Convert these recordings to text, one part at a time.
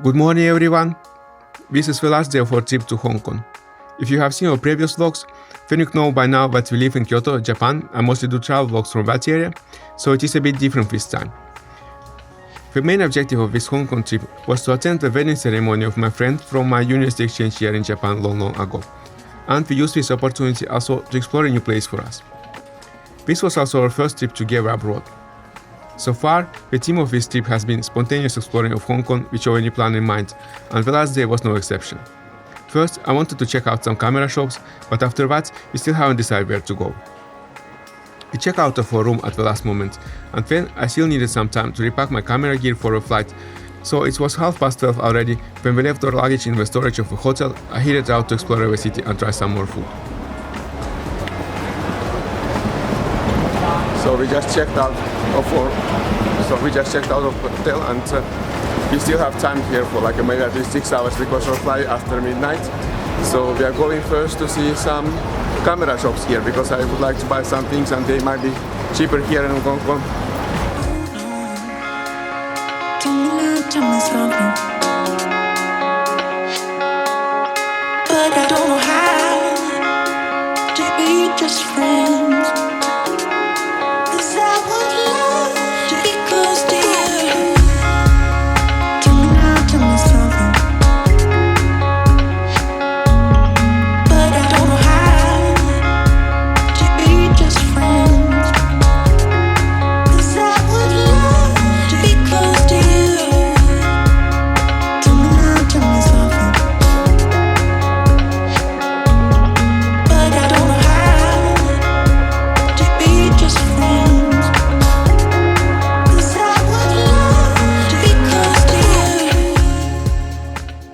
Good morning everyone! This is the last day of our trip to Hong Kong. If you have seen our previous vlogs, then you know by now that we live in Kyoto, Japan, and mostly do travel vlogs from that area, so it is a bit different this time. The main objective of this Hong Kong trip was to attend the wedding ceremony of my friend from my university exchange year in Japan long ago, and we used this opportunity also to explore a new place for us. This was also our first trip together abroad. So far, the theme of this trip has been spontaneous exploring of Hong Kong with any plan in mind, and the last day was no exception. First, I wanted to check out some camera shops, but after that, we still haven't decided where to go. We checked out of our room at the last moment, and then I still needed some time to repack my camera gear for a flight, so it was 12:30 already when we left our luggage in the storage of the hotel. I headed out to explore the city and try some more food. So we just checked out of the hotel, and we still have time here for like maybe at least 6 hours because our flight after midnight. So we are going first to see some camera shops here because I would like to buy some things and they might be cheaper here in Hong Kong. But I don't know how to be just friends.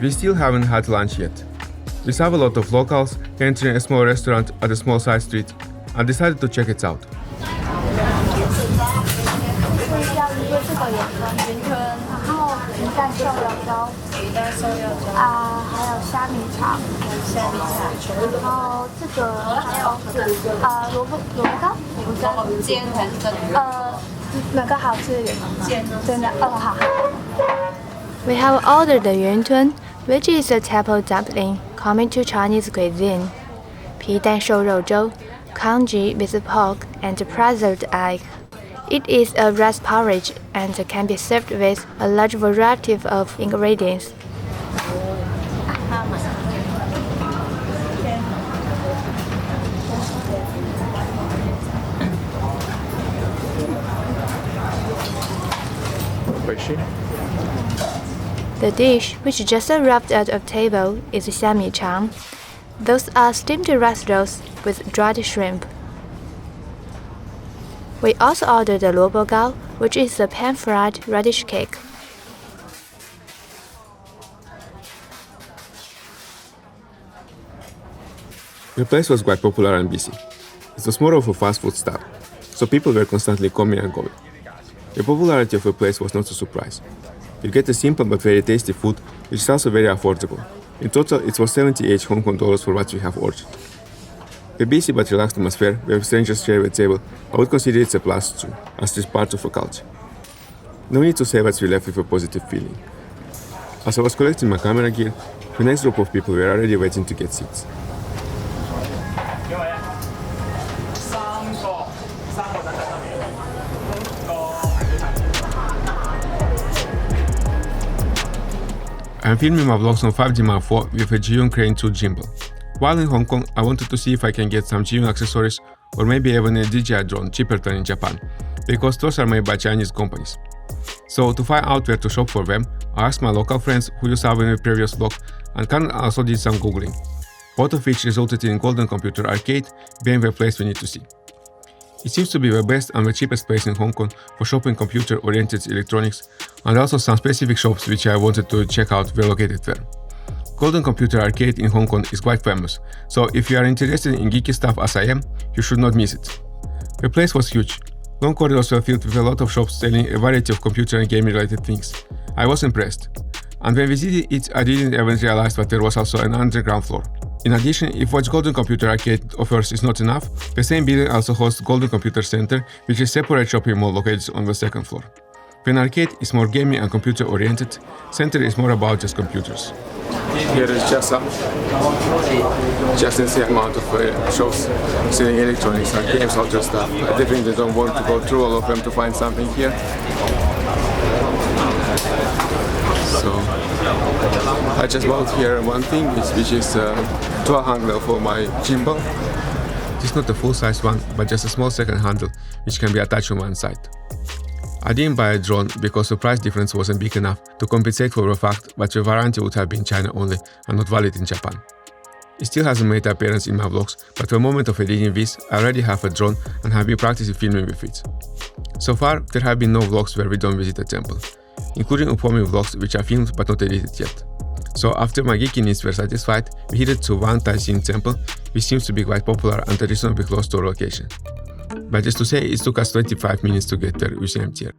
We still haven't had lunch yet. We saw a lot of locals entering a small restaurant at a small side street and decided to check it out. We have ordered the yuantun, which is a table dumpling common to Chinese cuisine, 皮蛋瘦肉粥, congee with pork and preserved egg. It is a rice porridge and can be served with a large variety of ingredients. The dish, which just arrived at a table, is xiami chang. Those are steamed rice rolls with dried shrimp. We also ordered the luo bo gao, which is a pan-fried radish cake. The place was quite popular and busy. It was more of a fast food style, so people were constantly coming and going. The popularity of the place was not a surprise. You get a simple but very tasty food, which is also very affordable. In total, it was 78 Hong Kong dollars for what we have ordered. The busy but relaxed atmosphere where strangers share the table, I would consider it a plus too, as it is part of a culture. No need to say that we left with a positive feeling. As I was collecting my camera gear, the next group of people were already waiting to get seats. I'm filming my vlogs on 5D Mark IV with a Zhiyun Crane 2 gimbal. While in Hong Kong, I wanted to see if I can get some Zhiyun accessories or maybe even a DJI drone cheaper than in Japan, because those are made by Chinese companies. So to find out where to shop for them, I asked my local friends who you saw in the previous vlog and also did some googling, both of which resulted in Golden Computer Arcade being the place we need to see. It seems to be the best and the cheapest place in Hong Kong for shopping computer-oriented electronics, and also some specific shops which I wanted to check out were located there. Golden Computer Arcade in Hong Kong is quite famous, so if you are interested in geeky stuff as I am, you should not miss it. The place was huge. Long corridors were filled with a lot of shops selling a variety of computer and game related things. I was impressed. And when we visited it, I didn't even realize that there was also an underground floor. In addition, if what Golden Computer Arcade offers is not enough, the same building also hosts Golden Computer Center, which is a separate shopping mall located on the second floor. When arcade is more gaming and computer oriented, center is more about just computers. Here is just insane amount of shows selling electronics and games, other stuff. I definitely don't want to go through all of them to find something here. So I just bought here one thing, which is dual handle for my gimbal. This is not a full-size one, but just a small second handle, which can be attached on one side. I didn't buy a drone because the price difference wasn't big enough to compensate for the fact that the warranty would have been China only and not valid in Japan. It still hasn't made an appearance in my vlogs, but for the moment of editing this, I already have a drone and have been practicing filming with it. So far, there have been no vlogs where we don't visit a temple, including upcoming vlogs which are filmed but not edited yet. So after my geeky needs were satisfied, we headed to Wan Tai Sin Temple, which seems to be quite popular and reasonably close to our location. But just to say, it took us 25 minutes to get there using MTR.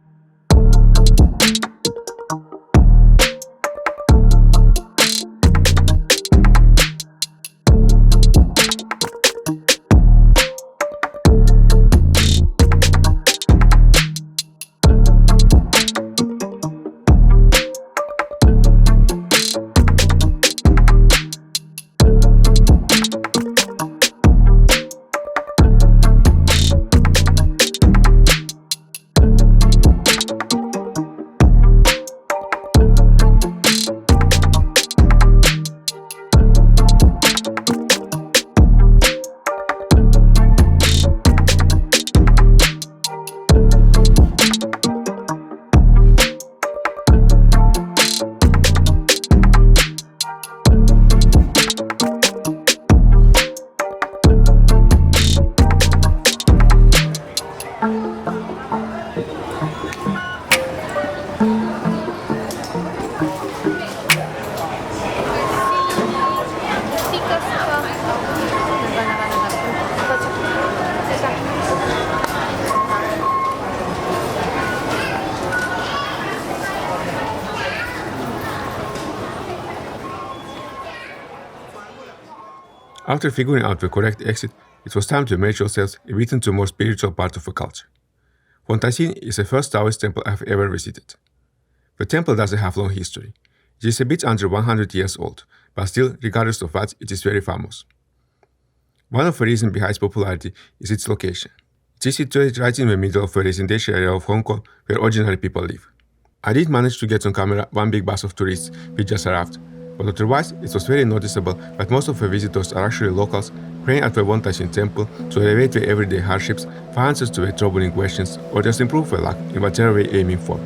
After figuring out the correct exit, it was time to immerse yourselves a bit into a more spiritual part of the culture. Wan Tai Sin is the first Taoist temple I've ever visited. The temple doesn't have long history. It is a bit under 100 years old, but still, regardless of that, it is very famous. One of the reasons behind its popularity is its location. It is situated right in the middle of the residential area of Hong Kong where ordinary people live. I did manage to get on camera one big bus of tourists which just arrived, but otherwise it was very noticeable that most of the visitors are actually locals praying at the Wan Tai Sin temple to elevate their everyday hardships, find answers to their troubling questions, or just improve their luck in whatever way aiming for.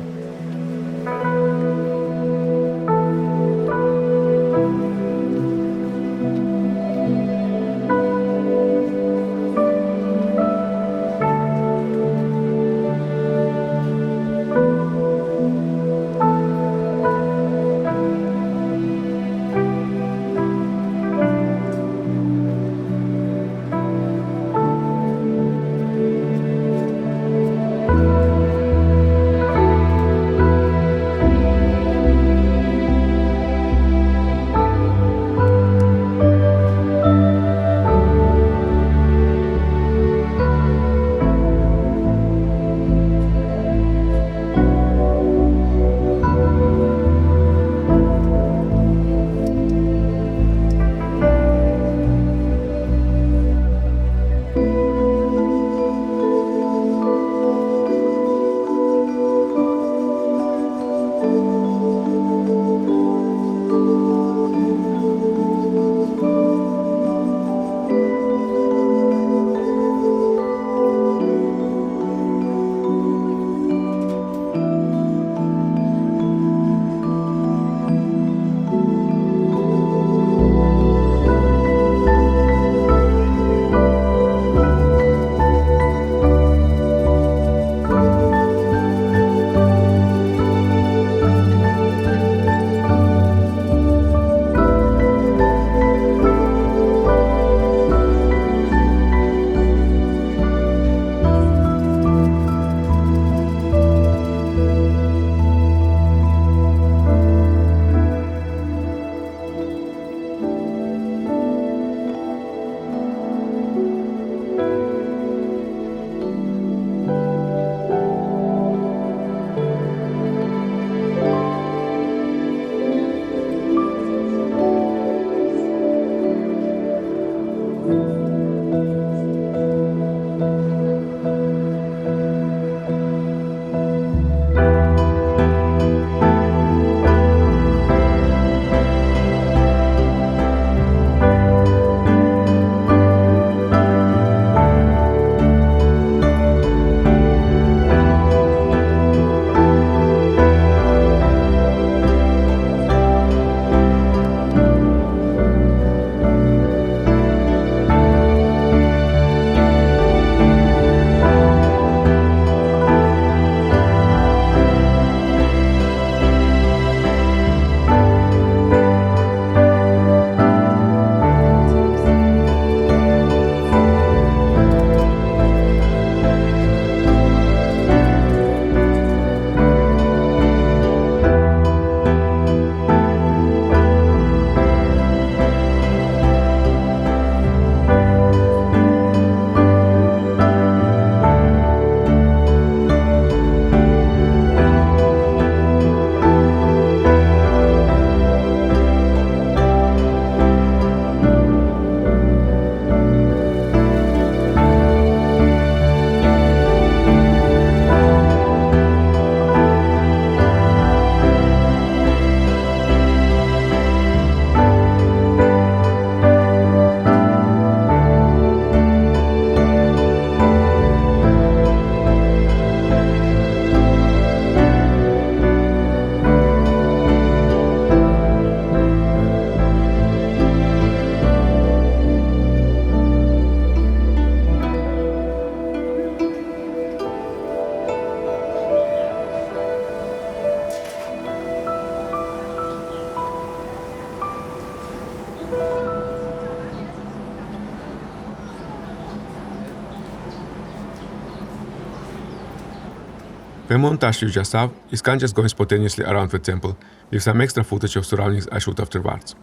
The montage you just saw is Khan just going spontaneously around the temple with some extra footage of surroundings I shoot afterwards.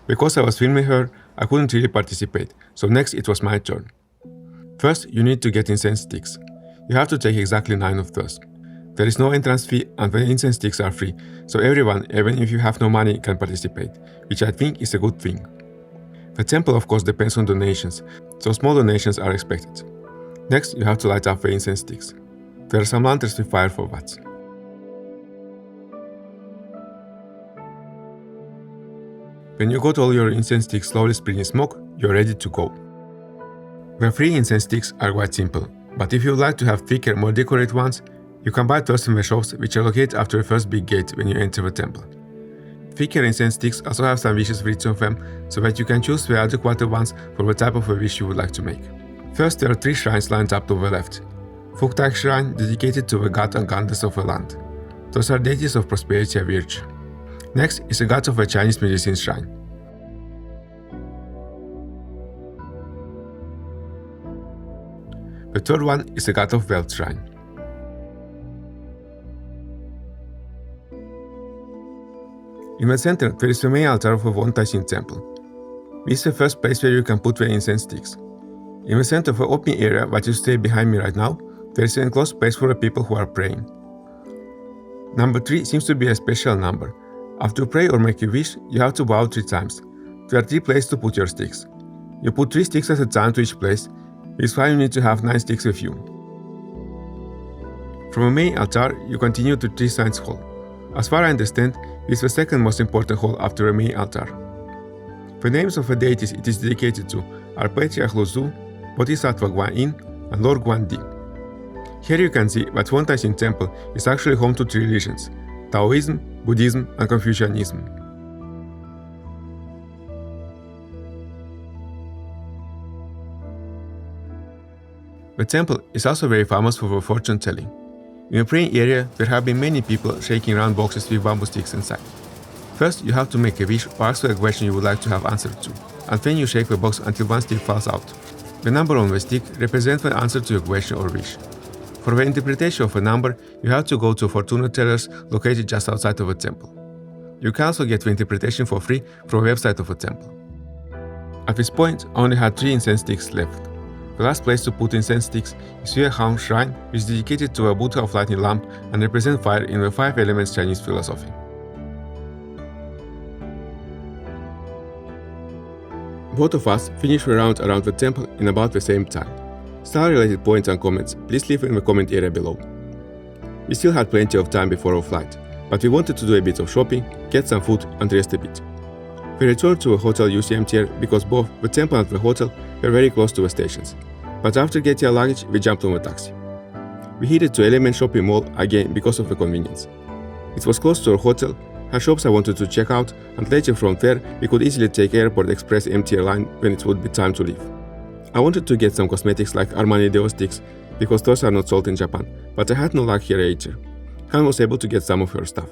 Because I was filming her, I couldn't really participate, so next it was my turn. First, you need to get incense sticks. You have to take exactly 9 of those. There is no entrance fee and the incense sticks are free, so everyone, even if you have no money, can participate, which I think is a good thing. The temple of course depends on donations, so small donations are expected. Next, you have to light up the incense sticks. There are some lanterns with fire for watts. When you got all your incense sticks slowly spreading smoke, you're ready to go. The 3 incense sticks are quite simple, but if you would like to have thicker, more decorated ones, you can buy those in the shops which are located after the first big gate when you enter the temple. Thicker incense sticks also have some wishes written on them, so that you can choose the adequate ones for the type of a wish you would like to make. First, there are 3 shrines lined up to the left. Fuktag shrine, dedicated to the god and goddess of the land. Those are deities of prosperity and virtue. Next is the god of the Chinese medicine shrine. The third one is the god of wealth shrine. In the center, there is the main altar of the Wontai temple. This is the first place where you can put the incense sticks. In the center of the open area that you see behind me right now, there is an enclosed place for the people who are praying. Number 3 seems to be a special number. After you pray or make a wish, you have to bow 3 times. There are 3 places to put your sticks. You put 3 sticks at a time to each place, which is why you need to have 9 sticks with you. From the main altar, you continue to 3 Saints Hall. As far as I understand, this is the second most important hall after the main altar. The names of the deities it is dedicated to are Patriarch Lozu, Bodhisattva Guan Yin, and Lord Guan Di. Here you can see that Wontai temple is actually home to 3 religions: Taoism, Buddhism, and Confucianism. The temple is also very famous for the fortune telling. In the praying area, there have been many people shaking round boxes with bamboo sticks inside. First, you have to make a wish or ask for a question you would like to have answered to, and then you shake the box until 1 stick falls out. The number on the stick represents the answer to your question or wish. For the interpretation of a number, you have to go to fortune tellers located just outside of the temple. You can also get the interpretation for free from the website of the temple. At this point, I only had 3 incense sticks left. The last place to put incense sticks is Yue Hang Shrine, which is dedicated to a Buddha of lightning lamp and represents fire in the 5 elements Chinese philosophy. Both of us finished the round around the temple in about the same time. Style-related points and comments, please leave in the comment area below. We still had plenty of time before our flight, but we wanted to do a bit of shopping, get some food and rest a bit. We returned to a hotel UCMTR because both the temple and the hotel were very close to the stations. But after getting our luggage, we jumped on a taxi. We headed to Element Shopping Mall again because of the convenience. It was close to our hotel, had shops I wanted to check out, and later from there we could easily take Airport Express MTR line when it would be time to leave. I wanted to get some cosmetics like Armani Deo sticks because those are not sold in Japan, but I had no luck here either. Han was able to get some of her stuff.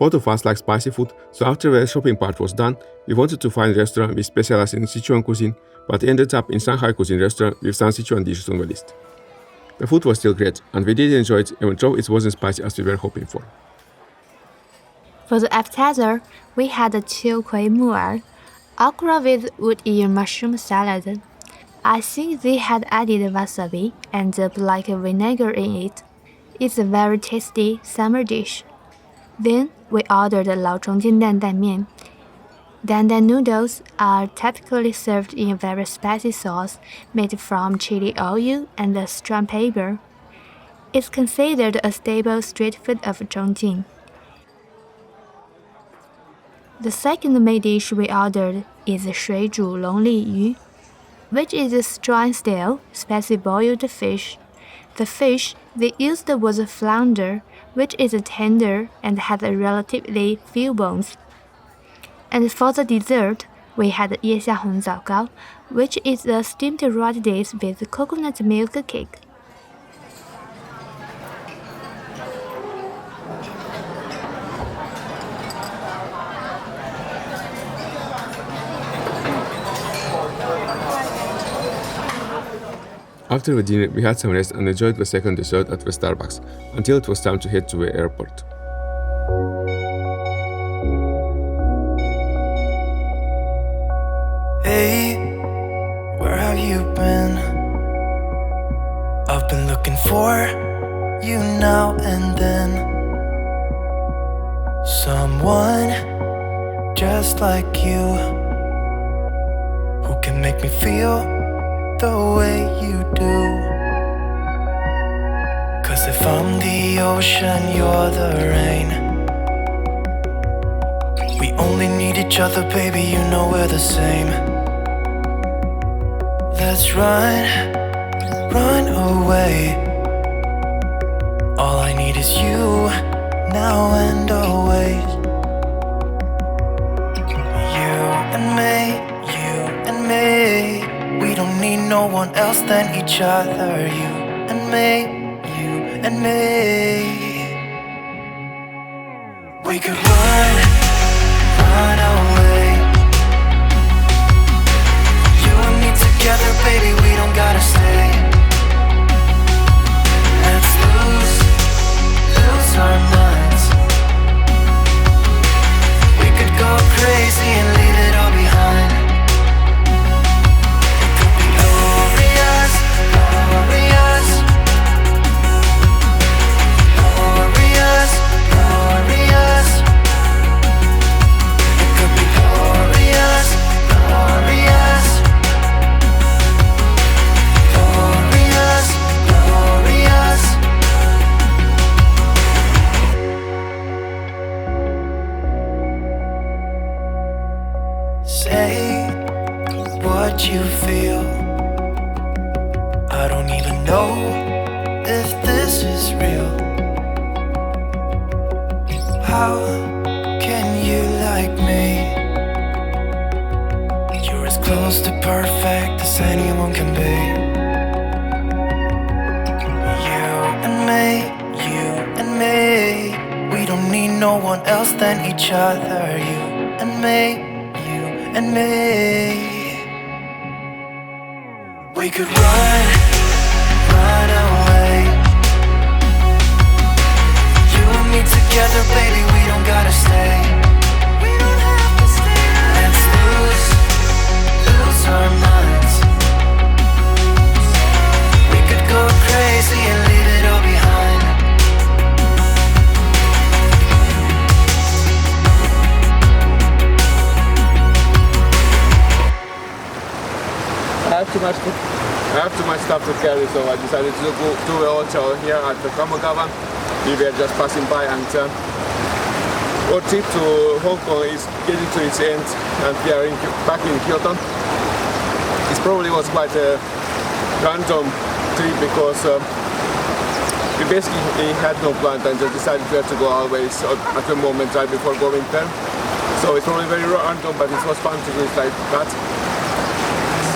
Both of us like spicy food, so after the shopping part was done, we wanted to find a restaurant which specialized in Sichuan cuisine, but ended up in Shanghai cuisine restaurant with some Sichuan dishes on the list. The food was still great, and we did enjoy it even though it wasn't spicy as we were hoping for. For the appetizer, we had a Qiu Kui Mu'er, okra with wood ear mushroom salad. I think they had added wasabi and black vinegar in it. It's a very tasty summer dish. Then we ordered Lao Chongjian Dan Dan Mian. Dan Dan noodles are typically served in a very spicy sauce made from chili oil and strong pepper. It's considered a staple street food of Chongqing. The second main dish we ordered is Shui Zhu Long Li Yu, which is a strong style, spicy boiled fish. The fish they used was a flounder, which is tender and has relatively few bones. And for the dessert, we had Yexia Hong Zao Gao, which is a steamed rice dish with coconut milk cake. After the dinner, we had some rest and enjoyed the second dessert at the Starbucks, until it was time to head to the airport. Hey, where have you been? I've been looking for you now and then. Someone just like you, who can make me feel the way you do. 'Cause if I'm the ocean, you're the rain. We only need each other, baby, you know we're the same. Let's run away. All I need is you, now and always. You and me, we don't need no one else than each other. You and me. We could run away. You and me together, baby, we don't gotta stay. Let's lose our minds. We could go crazy and leave it all behind. It could be glorious, glorious. Glorious, glorious. It could be glorious, glorious. Glorious, glorious. Say what you feel. I don't even know if this is real. How can you like me? You're as close to perfect as anyone can be. You and me, we don't need no one else than each other. You and me. We could run away. You and me together, baby, we don't gotta stay. We don't have to stay. Let's lose our minds. We could go crazy and leave it all behind. I have too much stuff to carry, so I decided to do a hotel here at the Kamogawa. We were just passing by, and our trip to Hong Kong is getting to its end, and we are back in Kyoto. This probably was quite a random trip because we basically had no plan and just decided we had to go always at the moment right before going there. So it's probably very random, but it was fun to do it like that.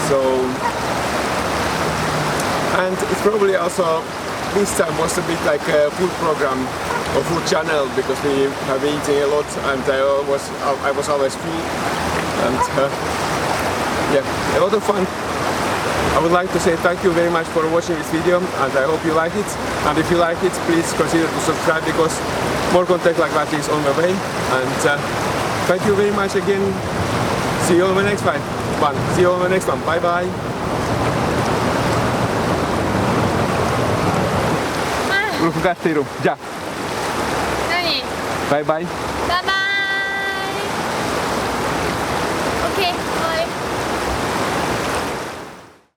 So, and it's probably also this time was a bit like a food program or food channel because we have been eating a lot and I was always full, and yeah, a lot of fun. I would like to say thank you very much for watching this video, and I hope you like it. And if you like it, please consider to subscribe because more content like that is on the way. And thank you very much again. See you on the next one. See you on the next one. Bye bye. Ulkokättiiru. Ja. Nani? Bye bye. Bye bye.